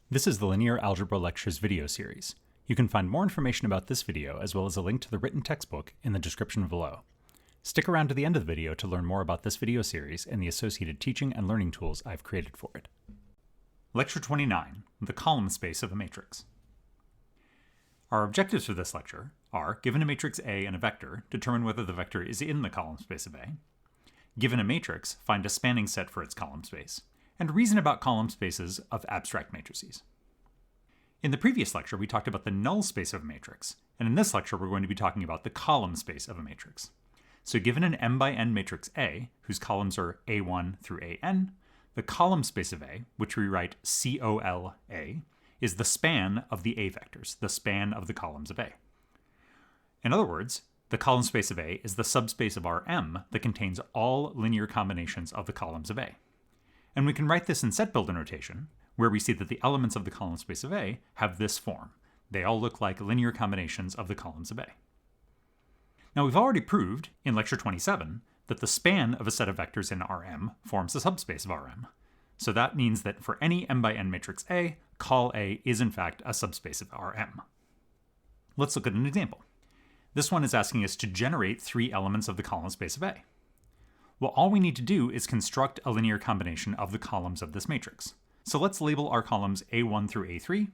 This is the Linear Algebra Lectures video series. You can find more information about this video as well as a link to the written textbook in the description below. Stick around to the end of the video to learn more about this video series and the associated teaching and learning tools I've created for it. Lecture 29, the column space of a matrix. Our objectives for this lecture are, given a matrix A and a vector, determine whether the vector is in the column space of A. Given a matrix, find a spanning set for its column space, and reason about column spaces of abstract matrices. In the previous lecture, we talked about the null space of a matrix, and in this lecture, we're going to be talking about the column space of a matrix. So given an m by n matrix A, whose columns are A1 through AN, the column space of A, which we write COLA, is the span of the A vectors, the span of the columns of A. In other words, the column space of A is the subspace of Rm that contains all linear combinations of the columns of A. And we can write this in set builder notation, where we see that the elements of the column space of A have this form. They all look like linear combinations of the columns of A. Now we've already proved, in lecture 27, that the span of a set of vectors in Rm forms the subspace of Rm. So that means that for any m by n matrix A, col A is in fact a subspace of Rm. Let's look at an example. This one is asking us to generate three elements of the column space of A. Well, all we need to do is construct a linear combination of the columns of this matrix. So let's label our columns A1 through A3,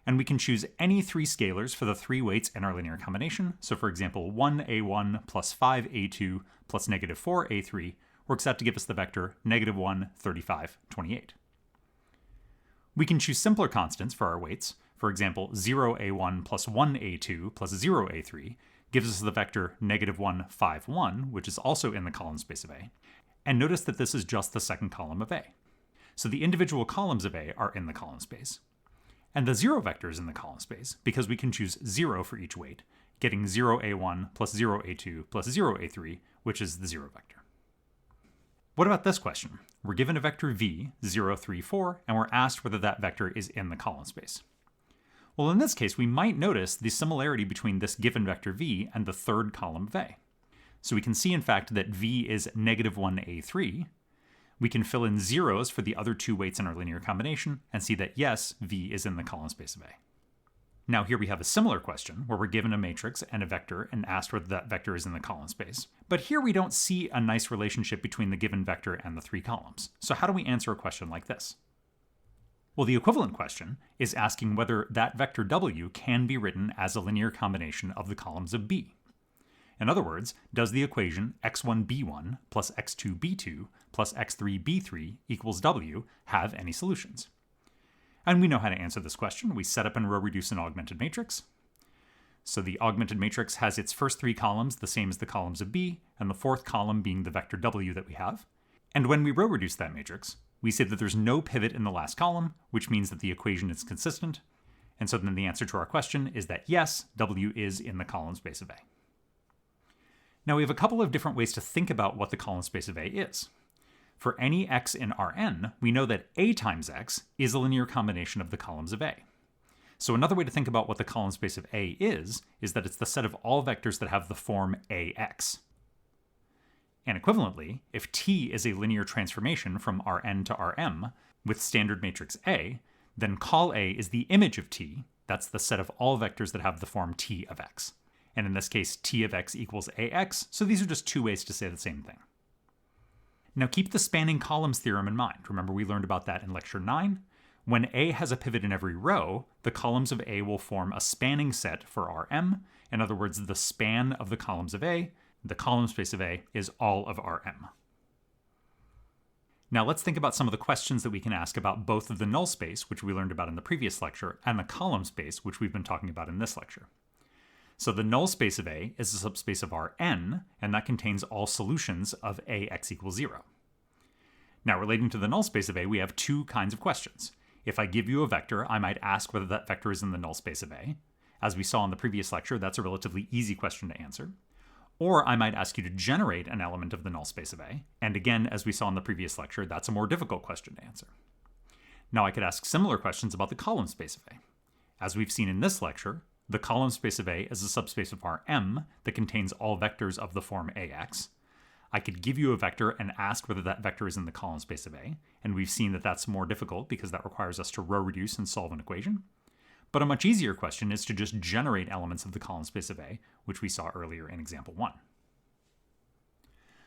and we can choose any three scalars for the three weights in our linear combination. So for example, 1A1 plus 5A2 plus negative 4A3 works out to give us the vector negative 1, 35, 28. We can choose simpler constants for our weights. For example, 0A1 plus 1A2 plus 0A3 gives us the vector negative 1, 5, 1, which is also in the column space of A. And notice that this is just the second column of A. So the individual columns of A are in the column space. And the 0 vector is in the column space because we can choose 0 for each weight, getting 0A1 plus 0A2 plus 0A3, which is the 0 vector. What about this question? We're given a vector v, 0, 3, 4, and we're asked whether that vector is in the column space. Well, in this case, we might notice the similarity between this given vector v and the third column of A. So we can see, in fact, that v is negative 1a3. We can fill in zeros for the other two weights in our linear combination and see that, yes, v is in the column space of A. Now here we have a similar question where we're given a matrix and a vector and asked whether that vector is in the column space. But here we don't see a nice relationship between the given vector and the three columns. So how do we answer a question like this? Well, the equivalent question is asking whether that vector w can be written as a linear combination of the columns of B. In other words, does the equation x1b1 plus x2b2 plus x3b3 equals w have any solutions? And we know how to answer this question. We set up and row reduce an augmented matrix. So the augmented matrix has its first three columns the same as the columns of B, and the fourth column being the vector w that we have. And when we row reduce that matrix, we say that there's no pivot in the last column, which means that the equation is consistent. And so then the answer to our question is that yes, w is in the column space of A. Now we have a couple of different ways to think about what the column space of A is. For any x in Rn, we know that A times x is a linear combination of the columns of A. So another way to think about what the column space of A is that it's the set of all vectors that have the form Ax. And equivalently, if T is a linear transformation from Rn to Rm with standard matrix A, then col A is the image of T. That's the set of all vectors that have the form T of x. And in this case, T of x equals Ax, so these are just two ways to say the same thing. Now keep the spanning columns theorem in mind. Remember we learned about that in lecture 9. When A has a pivot in every row, the columns of A will form a spanning set for Rm. In other words, the span of the columns of A, the column space of A, is all of Rm. Now let's think about some of the questions that we can ask about both of the null space, which we learned about in the previous lecture, and the column space, which we've been talking about in this lecture. So the null space of A is a subspace of Rn, and that contains all solutions of Ax equals 0. Now relating to the null space of A, we have two kinds of questions. If I give you a vector, I might ask whether that vector is in the null space of A. As we saw in the previous lecture, that's a relatively easy question to answer. Or I might ask you to generate an element of the null space of A, and again, as we saw in the previous lecture, that's a more difficult question to answer. Now I could ask similar questions about the column space of A. As we've seen in this lecture, the column space of A is a subspace of Rm that contains all vectors of the form Ax. I could give you a vector and ask whether that vector is in the column space of A, and we've seen that that's more difficult because that requires us to row reduce and solve an equation. But a much easier question is to just generate elements of the column space of A, which we saw earlier in example 1.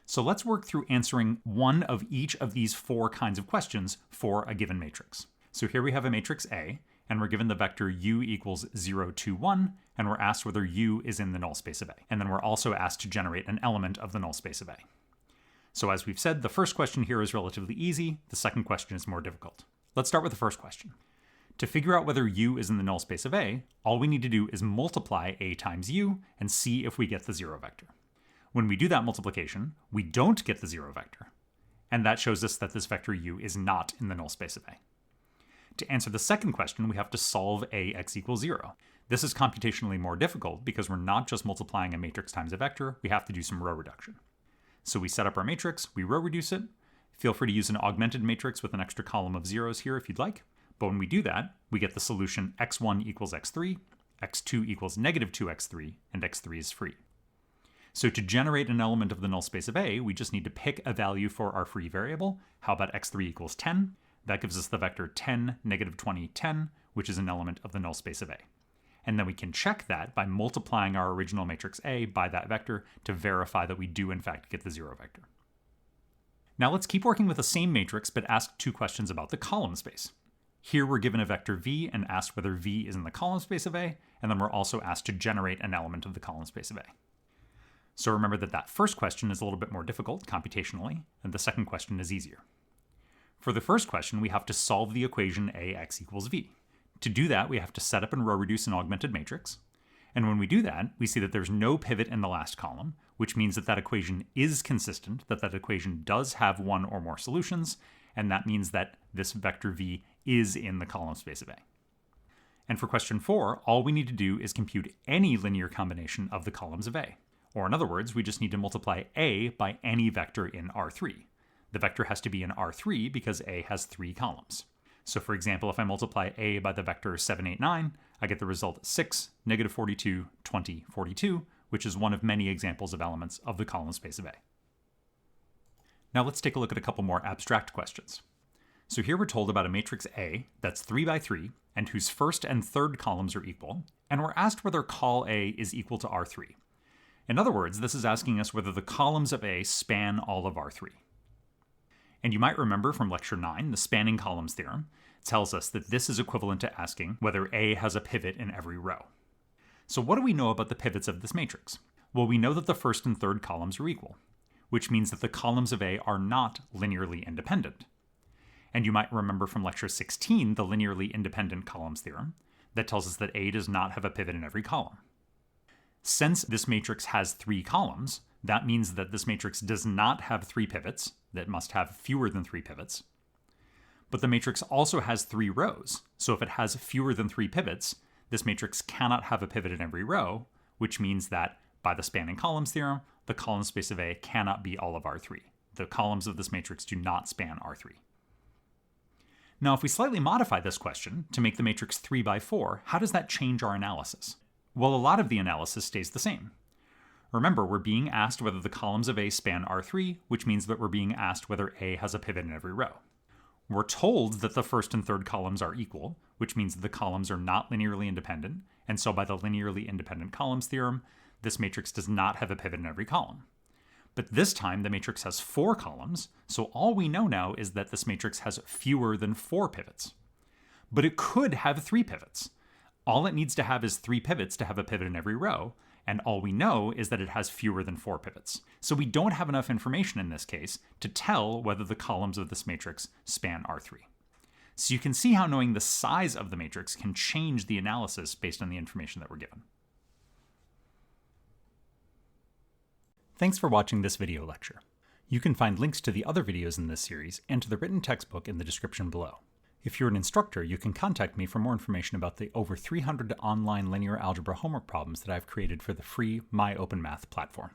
So let's work through answering one of each of these 4 kinds of questions for a given matrix. So here we have a matrix A, and we're given the vector u equals 0, 2, 1, and we're asked whether u is in the null space of A. And then we're also asked to generate an element of the null space of A. So as we've said, the first question here is relatively easy. The second question is more difficult. Let's start with the first question. To figure out whether u is in the null space of A, all we need to do is multiply A times u and see if we get the 0 vector. When we do that multiplication, we don't get the 0 vector. And that shows us that this vector u is not in the null space of A. To answer the second question, we have to solve Ax equals 0. This is computationally more difficult because we're not just multiplying a matrix times a vector, we have to do some row reduction. So we set up our matrix, we row reduce it. Feel free to use an augmented matrix with an extra column of zeros here if you'd like. But when we do that, we get the solution x1 equals x3, x2 equals negative 2x3, and x3 is free. So to generate an element of the null space of A, we just need to pick a value for our free variable. How about x3 equals 10? That gives us the vector 10, negative 20, 10, which is an element of the null space of A. And then we can check that by multiplying our original matrix A by that vector to verify that we do in fact get the 0 vector. Now let's keep working with the same matrix, but ask 2 questions about the column space. Here we're given a vector v and asked whether v is in the column space of A, and then we're also asked to generate an element of the column space of A. So remember that that first question is a little bit more difficult computationally, and the second question is easier. For the first question, we have to solve the equation Ax equals v. To do that, we have to set up and row reduce an augmented matrix. And when we do that, we see that there's no pivot in the last column, which means that that equation is consistent, that that equation does have one or more solutions, and that means that this vector v is in the column space of A. And for question 4, all we need to do is compute any linear combination of the columns of A. Or in other words, we just need to multiply A by any vector in R3. The vector has to be in R3 because A has 3 columns. So for example, if I multiply A by the vector 7, 8, 9, I get the result 6, negative 42, 20, 42, which is one of many examples of elements of the column space of A. Now let's take a look at a couple more abstract questions. So here we're told about a matrix A that's 3 by 3 and whose first and third columns are equal, and we're asked whether col A is equal to R3. In other words, this is asking us whether the columns of A span all of R3. And you might remember from lecture 9, the spanning columns theorem tells us that this is equivalent to asking whether A has a pivot in every row. So what do we know about the pivots of this matrix? Well, we know that the first and third columns are equal, which means that the columns of A are not linearly independent. And you might remember from lecture 16, the linearly independent columns theorem that tells us that A does not have a pivot in every column. Since this matrix has 3 columns, that means that this matrix does not have 3 pivots, that must have fewer than 3 pivots. But the matrix also has 3 rows, so if it has fewer than 3 pivots, this matrix cannot have a pivot in every row, which means that, by the spanning columns theorem, the column space of A cannot be all of R3. The columns of this matrix do not span R3. Now, if we slightly modify this question to make the matrix 3 by 4, how does that change our analysis? Well, a lot of the analysis stays the same. Remember, we're being asked whether the columns of A span R3, which means that we're being asked whether A has a pivot in every row. We're told that the first and third columns are equal, which means that the columns are not linearly independent, and so by the linearly independent columns theorem, this matrix does not have a pivot in every column. But this time, the matrix has 4 columns, so all we know now is that this matrix has fewer than 4 pivots. But it could have 3 pivots. All it needs to have is 3 pivots to have a pivot in every row, and all we know is that it has fewer than 4 pivots. So we don't have enough information in this case to tell whether the columns of this matrix span R3. So you can see how knowing the size of the matrix can change the analysis based on the information that we're given. Thanks for watching this video lecture. You can find links to the other videos in this series and to the written textbook in the description below. If you're an instructor, you can contact me for more information about the over 300 online linear algebra homework problems that I've created for the free My Open Math platform.